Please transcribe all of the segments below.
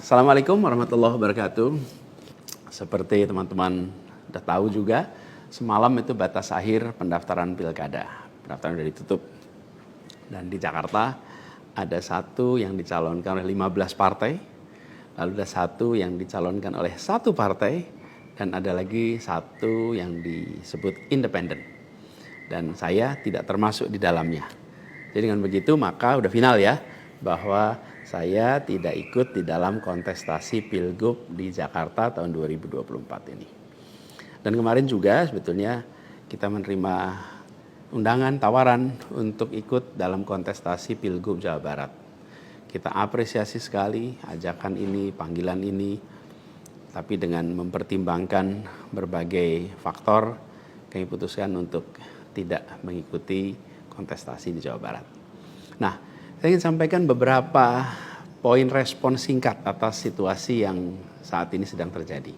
Assalamualaikum warahmatullahi wabarakatuh. Seperti teman-teman udah tahu juga, semalam itu batas akhir pendaftaran pilkada. Pendaftaran sudah ditutup. Dan di Jakarta ada satu yang dicalonkan oleh 15 partai, lalu ada satu yang dicalonkan oleh satu partai, dan ada lagi satu yang disebut independen. Dan saya tidak termasuk di dalamnya. Jadi dengan begitu maka udah final ya, bahwa saya tidak ikut di dalam kontestasi Pilgub di Jakarta tahun 2024 ini. Dan kemarin juga sebetulnya kita menerima undangan, tawaran untuk ikut dalam kontestasi Pilgub Jawa Barat. Kita apresiasi sekali ajakan ini, panggilan ini, tapi dengan mempertimbangkan berbagai faktor, kami putuskan untuk tidak mengikuti kontestasi di Jawa Barat. Nah, saya ingin sampaikan beberapa poin respon singkat atas situasi yang saat ini sedang terjadi.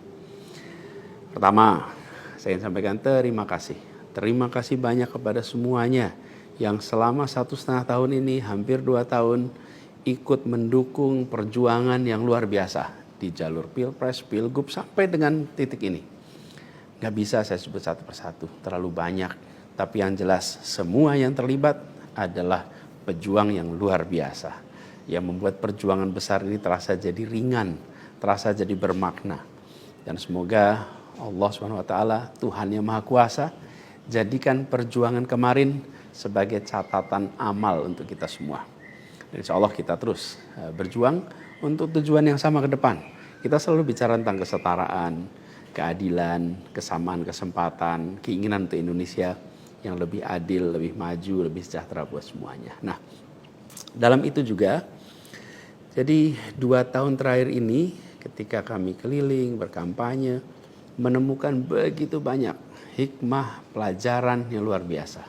Pertama, saya ingin sampaikan terima kasih. Terima kasih banyak kepada semuanya yang selama 1,5 tahun ini, hampir 2 tahun, ikut mendukung perjuangan yang luar biasa di jalur Pilpres, Pilgub, sampai dengan titik ini. Gak bisa saya sebut satu persatu, terlalu banyak. Tapi yang jelas semua yang terlibat adalah pejuang yang luar biasa, yang membuat perjuangan besar ini terasa jadi ringan, terasa jadi bermakna. Dan semoga Allah SWT, Tuhan yang Maha Kuasa, jadikan perjuangan kemarin sebagai catatan amal untuk kita semua. Dan insya Allah kita terus berjuang untuk tujuan yang sama ke depan. Kita selalu bicara tentang kesetaraan, keadilan, kesamaan kesempatan, keinginan untuk Indonesia yang lebih adil, lebih maju, lebih sejahtera buat semuanya. Nah, dalam itu juga, jadi 2 tahun terakhir ini ketika kami keliling, berkampanye, menemukan begitu banyak hikmah, pelajaran yang luar biasa.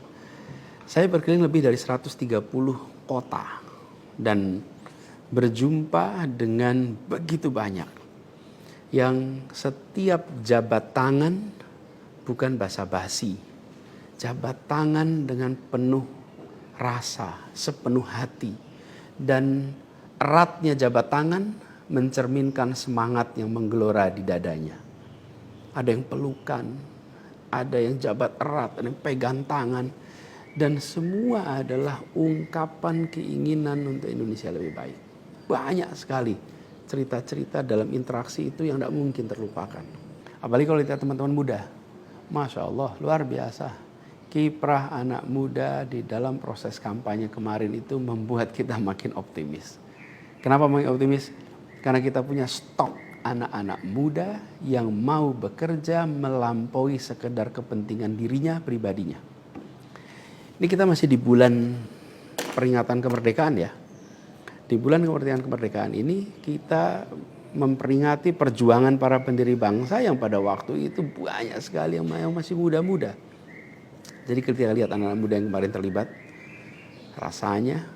Saya berkeliling lebih dari 130 kota dan berjumpa dengan begitu banyak yang setiap jabat tangan bukan basa-basi, jabat tangan dengan penuh rasa, sepenuh hati. Dan eratnya jabat tangan mencerminkan semangat yang menggelora di dadanya. Ada yang pelukan, ada yang jabat erat, ada yang pegang tangan. Dan semua adalah ungkapan keinginan untuk Indonesia lebih baik. Banyak sekali cerita-cerita dalam interaksi itu yang tidak mungkin terlupakan. Apalagi kalau lihat teman-teman muda. Masya Allah, luar biasa. Kiprah anak muda di dalam proses kampanye kemarin itu membuat kita makin optimis. Kenapa makin optimis? Karena kita punya stok anak-anak muda yang mau bekerja melampaui sekedar kepentingan dirinya, pribadinya. Ini kita masih di bulan peringatan kemerdekaan ya. Di bulan kemerdekaan ini kita memperingati perjuangan para pendiri bangsa yang pada waktu itu banyak sekali yang masih muda-muda. Jadi ketika lihat anak-anak muda yang kemarin terlibat, rasanya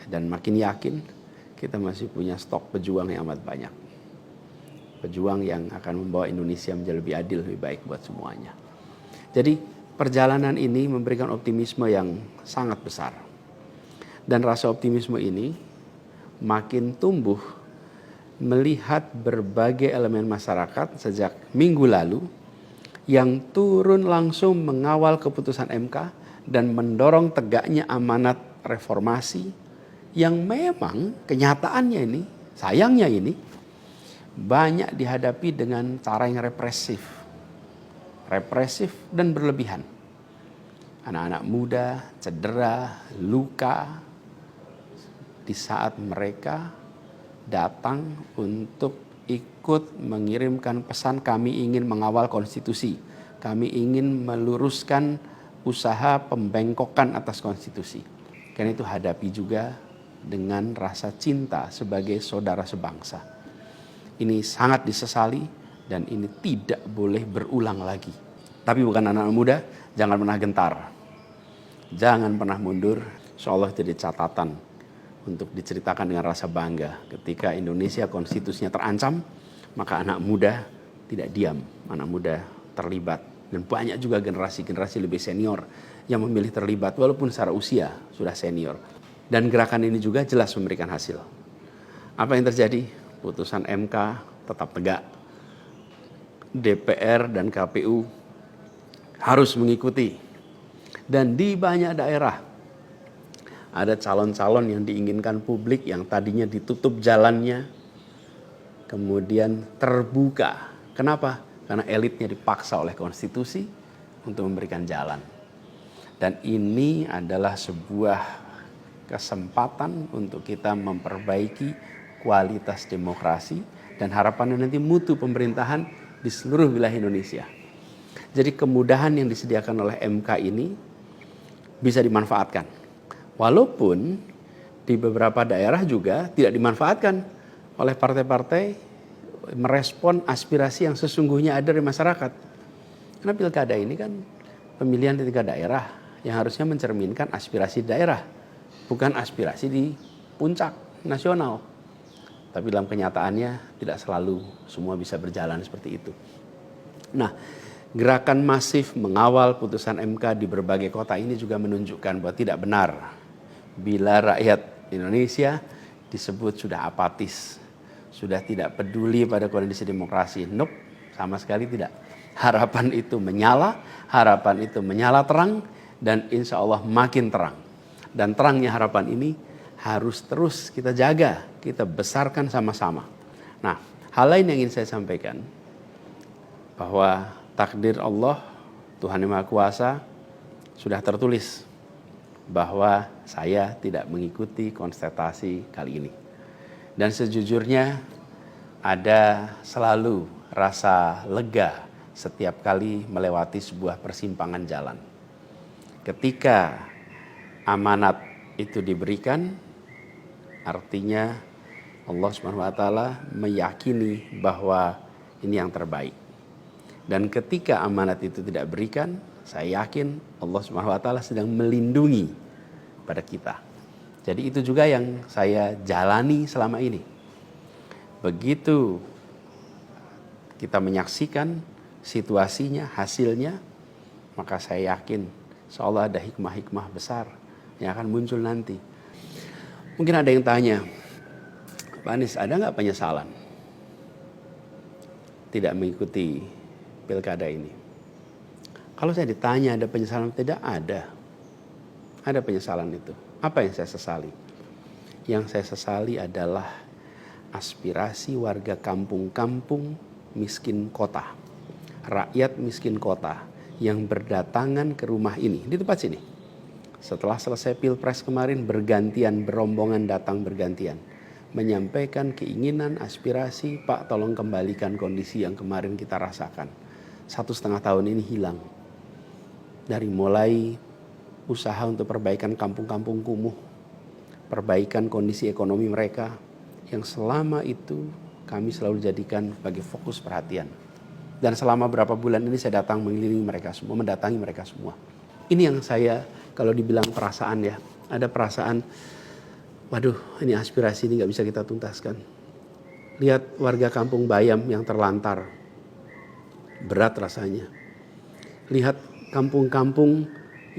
dan makin yakin kita masih punya stok pejuang yang amat banyak. Pejuang yang akan membawa Indonesia menjadi lebih adil, lebih baik buat semuanya. Jadi perjalanan ini memberikan optimisme yang sangat besar. Dan rasa optimisme ini makin tumbuh melihat berbagai elemen masyarakat sejak minggu lalu yang turun langsung mengawal keputusan MK dan mendorong tegaknya amanat reformasi yang memang kenyataannya ini, sayangnya ini, banyak dihadapi dengan cara yang represif dan berlebihan. Anak-anak muda cedera, luka di saat mereka datang untuk ikut mengirimkan pesan kami ingin mengawal konstitusi. Kami ingin meluruskan usaha pembengkokan atas konstitusi. Karena itu hadapi juga dengan rasa cinta sebagai saudara sebangsa. Ini sangat disesali dan ini tidak boleh berulang lagi. Tapi bukan anak-anak muda, jangan pernah gentar. Jangan pernah mundur. Insyaallah jadi catatan untuk diceritakan dengan rasa bangga. Ketika Indonesia konstitusinya terancam, maka anak muda tidak diam. Anak muda terlibat. Dan banyak juga generasi-generasi lebih senior yang memilih terlibat walaupun secara usia sudah senior. Dan gerakan ini juga jelas memberikan hasil. Apa yang terjadi? putusan MK tetap tegak. DPR dan KPU harus mengikuti. Dan di banyak daerah ada calon-calon yang diinginkan publik yang tadinya ditutup jalannya, kemudian terbuka. Kenapa? Karena elitnya dipaksa oleh konstitusi untuk memberikan jalan. Dan ini adalah sebuah kesempatan untuk kita memperbaiki kualitas demokrasi dan harapannya nanti mutu pemerintahan di seluruh wilayah Indonesia. Jadi kemudahan yang disediakan oleh MK ini bisa dimanfaatkan. Walaupun di beberapa daerah juga tidak dimanfaatkan oleh partai-partai merespon aspirasi yang sesungguhnya ada di masyarakat. Karena pilkada ini kan pemilihan di tingkat daerah yang harusnya mencerminkan aspirasi daerah, bukan aspirasi di puncak nasional. Tapi dalam kenyataannya tidak selalu semua bisa berjalan seperti itu. Nah, gerakan masif mengawal putusan MK di berbagai kota ini juga menunjukkan bahwa tidak benar bila rakyat Indonesia disebut sudah apatis, sudah tidak peduli pada kondisi demokrasi. Nope, sama sekali tidak. Harapan itu menyala, harapan itu menyala terang, dan insya Allah makin terang. Dan terangnya harapan ini harus terus kita jaga, kita besarkan sama-sama. Nah, hal lain yang ingin saya sampaikan, bahwa takdir Allah, Tuhan Yang Maha Kuasa, sudah tertulis bahwa saya tidak mengikuti kontestasi kali ini. Dan sejujurnya ada selalu rasa lega setiap kali melewati sebuah persimpangan jalan. Ketika amanat itu diberikan, artinya Allah SWT meyakini bahwa ini yang terbaik. Dan ketika amanat itu tidak berikan, saya yakin Allah SWT sedang melindungi pada kita. Jadi itu juga yang saya jalani selama ini. Begitu kita menyaksikan situasinya, hasilnya, maka saya yakin insya Allah ada hikmah-hikmah besar yang akan muncul nanti. Mungkin ada yang tanya, Pak Anies, ada nggak penyesalan tidak mengikuti pilkada ini? Kalau saya ditanya ada penyesalan, tidak ada. Ada penyesalan itu. Apa yang saya sesali? Yang saya sesali adalah aspirasi warga kampung-kampung miskin kota, rakyat miskin kota yang berdatangan ke rumah ini, di tempat sini. Setelah selesai pilpres kemarin, bergantian, berombongan datang bergantian, menyampaikan keinginan, aspirasi, Pak tolong kembalikan kondisi yang kemarin kita rasakan. 1,5 tahun ini hilang. Dari mulai usaha untuk perbaikan kampung-kampung kumuh, perbaikan kondisi ekonomi mereka, yang selama itu kami selalu jadikan sebagai fokus perhatian. Dan selama berapa bulan ini saya datang mengelilingi mereka semua, mendatangi mereka semua. Ini yang saya, kalau dibilang perasaan ya, ada perasaan, waduh ini aspirasi ini gak bisa kita tuntaskan. Lihat warga kampung Bayam yang terlantar, berat rasanya. Lihat kampung-kampung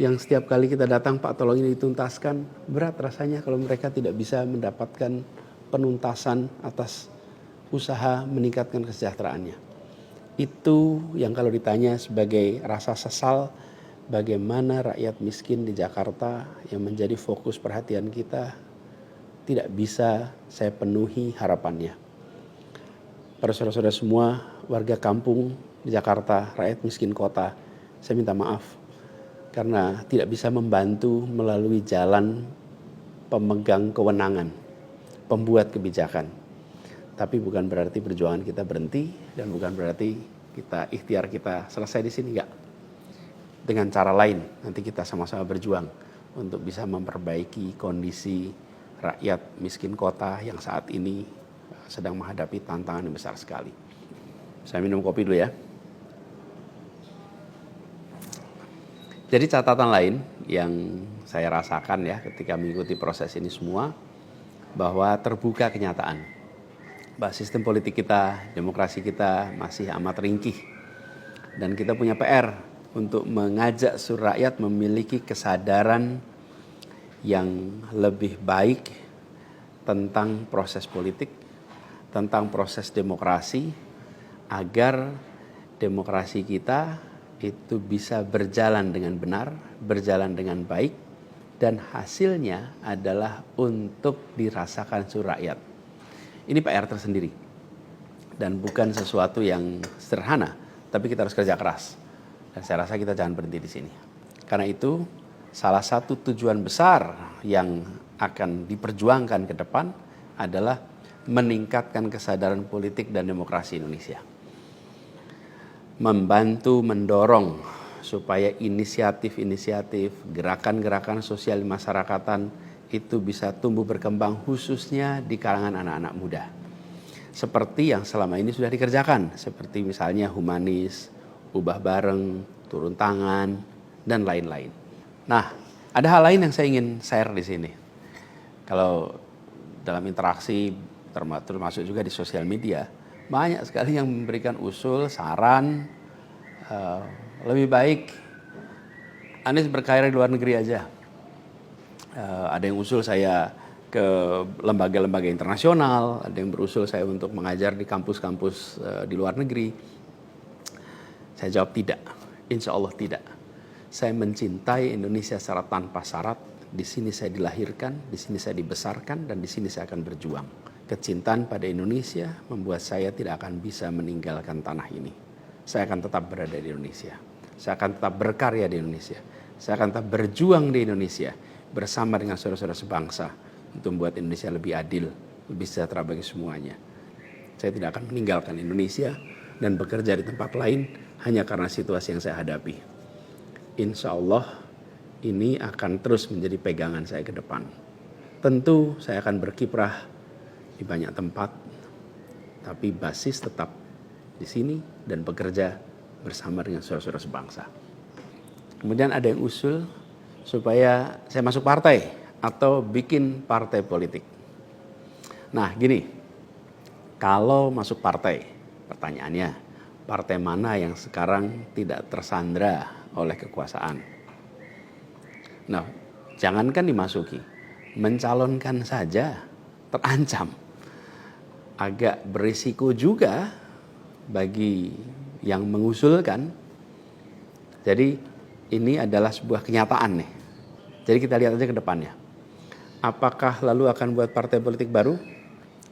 yang setiap kali kita datang, Pak tolong ini dituntaskan, berat rasanya kalau mereka tidak bisa mendapatkan penuntasan atas usaha meningkatkan kesejahteraannya. Itu yang kalau ditanya sebagai rasa sesal, bagaimana rakyat miskin di Jakarta yang menjadi fokus perhatian kita tidak bisa saya penuhi harapannya. Para saudara-saudara semua, warga kampung di Jakarta, rakyat miskin kota, saya minta maaf karena tidak bisa membantu melalui jalan pemegang kewenangan, pembuat kebijakan. Tapi bukan berarti perjuangan kita berhenti dan bukan berarti kita ikhtiar kita selesai di sini, enggak. Dengan cara lain nanti kita sama-sama berjuang untuk bisa memperbaiki kondisi rakyat miskin kota yang saat ini sedang menghadapi tantangan yang besar sekali. Saya minum kopi dulu ya. Jadi catatan lain yang saya rasakan ya ketika mengikuti proses ini semua, bahwa terbuka kenyataan bahwa sistem politik kita, demokrasi kita masih amat ringkih. Dan kita punya PR untuk mengajak seluruh rakyat memiliki kesadaran yang lebih baik tentang proses politik, tentang proses demokrasi agar demokrasi kita itu bisa berjalan dengan benar, berjalan dengan baik, dan hasilnya adalah untuk dirasakan seluruh rakyat. Ini PR tersendiri dan bukan sesuatu yang sederhana, tapi kita harus kerja keras. Dan saya rasa kita jangan berhenti di sini. Karena itu, salah satu tujuan besar yang akan diperjuangkan ke depan adalah meningkatkan kesadaran politik dan demokrasi Indonesia. Membantu mendorong supaya inisiatif-inisiatif, gerakan-gerakan sosial di masyarakatan itu bisa tumbuh berkembang khususnya di kalangan anak-anak muda. Seperti yang selama ini sudah dikerjakan, seperti misalnya humanis, ubah bareng, turun tangan, dan lain-lain. Nah, ada hal lain yang saya ingin share di sini. Kalau dalam interaksi, termasuk juga di sosial media, banyak sekali yang memberikan usul, saran, lebih baik Anies berkarir di luar negeri aja. Ada yang usul saya ke lembaga-lembaga internasional, ada yang berusul saya untuk mengajar di kampus-kampus di luar negeri. Saya jawab tidak, insya Allah tidak. Saya mencintai Indonesia secara tanpa syarat. Di sini saya dilahirkan, di sini saya dibesarkan, dan di sini saya akan berjuang. Kecintaan pada Indonesia membuat saya tidak akan bisa meninggalkan tanah ini. Saya akan tetap berada di Indonesia. Saya akan tetap berkarya di Indonesia. Saya akan tetap berjuang di Indonesia bersama dengan saudara-saudara sebangsa untuk membuat Indonesia lebih adil, lebih sejahtera bagi semuanya. Saya tidak akan meninggalkan Indonesia dan bekerja di tempat lain hanya karena situasi yang saya hadapi. Insya Allah ini akan terus menjadi pegangan saya ke depan. Tentu saya akan berkiprah di banyak tempat, tapi basis tetap di sini dan bekerja bersama dengan saudara-saudara sebangsa. Kemudian ada yang usul supaya saya masuk partai atau bikin partai politik. Nah gini, kalau masuk partai, pertanyaannya, partai mana yang sekarang tidak tersandra oleh kekuasaan? Nah, jangankan dimasuki, mencalonkan saja terancam. Agak berisiko juga bagi yang mengusulkan. Jadi ini adalah sebuah kenyataan nih. Jadi kita lihat aja ke depannya. Apakah lalu akan buat partai politik baru?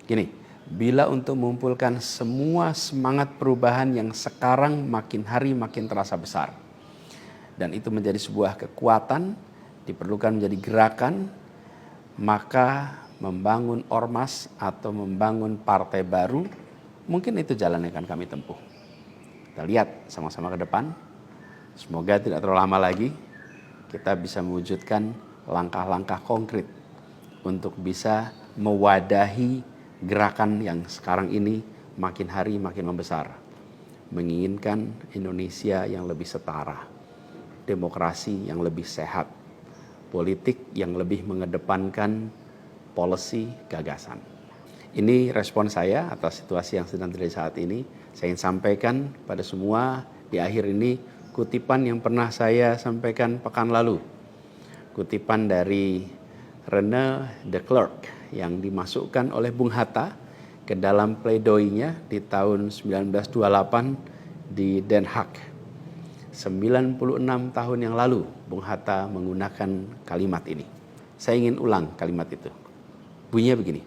Gini, bila untuk mengumpulkan semua semangat perubahan yang sekarang makin hari makin terasa besar, dan itu menjadi sebuah kekuatan, diperlukan menjadi gerakan, maka membangun ormas atau membangun partai baru, mungkin itu jalan yang akan kami tempuh. Kita lihat sama-sama ke depan. Semoga tidak terlalu lama lagi kita bisa mewujudkan langkah-langkah konkret untuk bisa mewadahi gerakan yang sekarang ini makin hari makin membesar. Menginginkan Indonesia yang lebih setara, demokrasi yang lebih sehat, politik yang lebih mengedepankan policy gagasan. Ini respon saya atas situasi yang sedang terjadi saat ini. Saya ingin sampaikan pada semua di akhir ini kutipan yang pernah saya sampaikan pekan lalu. Kutipan dari René de Klerk yang dimasukkan oleh Bung Hatta ke dalam pledoinya di tahun 1928 di Den Haag. 96 tahun yang lalu Bung Hatta menggunakan kalimat ini. Saya ingin ulang kalimat itu. Bunyinya begini,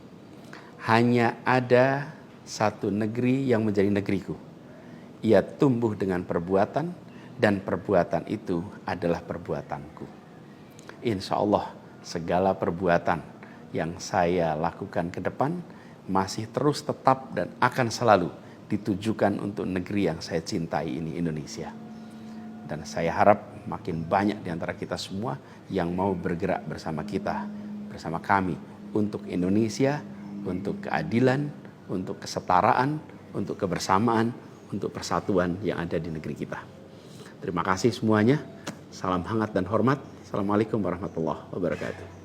hanya ada satu negeri yang menjadi negeriku. Ia tumbuh dengan perbuatan dan perbuatan itu adalah perbuatanku. Insya Allah segala perbuatan yang saya lakukan ke depan masih terus tetap dan akan selalu ditujukan untuk negeri yang saya cintai ini, Indonesia. Dan saya harap makin banyak di antara kita semua yang mau bergerak bersama kita, bersama kami, untuk Indonesia, untuk keadilan, untuk kesetaraan, untuk kebersamaan, untuk persatuan yang ada di negeri kita. Terima kasih semuanya. Salam hangat dan hormat. Assalamualaikum warahmatullahi wabarakatuh.